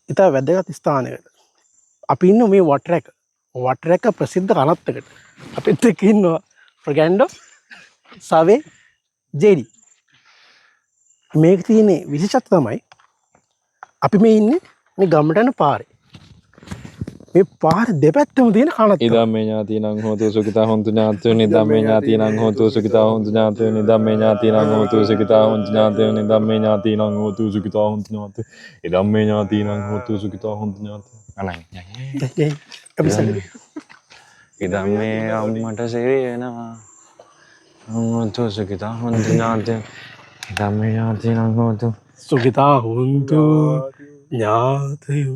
ඉතා වැදගත් ස්ථානයකට අපි ඉන්න මේ වටරැක ප්‍රසිද්ධ කනත්තකට අපිත් එක්ක ඉන්නවා ප්‍රගැන්ඩෝ සවේ ජෙඩි මේක තියනේ විශේෂත්ව තමයි අපි මේ ඉන්න මේ ගමටන පාරේ මේ පාර දෙපැත්තම තියෙන කනත්ත ඉදම්මේ ඥාතිනං හෝතු සුඛිතා හොන්තු ඥාතයෝ නිදම්මේ ඥාතිනං හෝතු සුඛිතා හොන්තු ඥාතයෝ නිදම්මේ ඥාතිනං හෝතු සුඛිතා හොන්තු ඥාතයෝ නිදම්මේ ඥාතිනං හෝතු සුඛිතා හොන්තු ඥාතයෝ ඉදම්මේ ඥාතිනං හෝතු සුඛිතා හොන්තු ඥාතයෝ ඉදම්මේ අම්මට සෙරියනවා හෝතු සුඛිතා හොන්තු ඥාතයෝ ඉදම්මේ ඥාතිනං හෝතු සුඛිතා හොන්තු ඥාතයෝ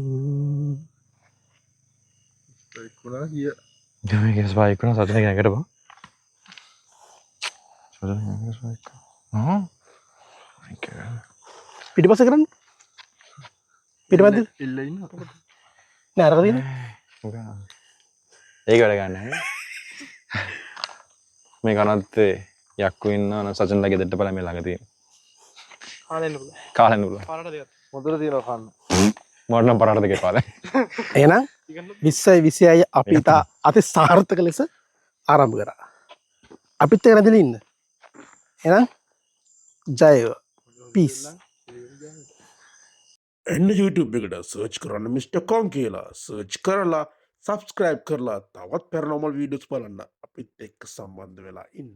මේක ස්පයික් වුණා සතුටෙන් ඇඟට බා සතුටෙන් ඇඟට ස්පයික් පිටිපස්ස කරන්න පිටිපස්ස ඉල්ල ඉන්න නෑ අරක තියෙන ඒක වැඩ ගන්න මේ කනත්තේ යක්කු ඉන්න සචන්ලා ගෙදරට බලලා මේ ළඟ තියෙන කාලෙන්න පුළුවන් මොදර තියෙනවා කන්න මට නම් පරාට දෙකේ කාලේ එහෙනම් 2026 අපි ඉතා අති සාර්ථක ලෙස ආරම්භ කරා අපිත් එක්ක රැඳිලා ඉන්න එහෙනම් ජය වේවා පීස් එන්න YouTube එකට සර්ච් කරන්න මිස්ටර් කොන් කියලා සර්ච් කරලා සබස්ක්‍රයිබ් කරලා තවත් පැරනෝමල් වීඩියෝස් බලන්න අපිත් එක්ක සම්බන්ධ වෙලා ඉන්න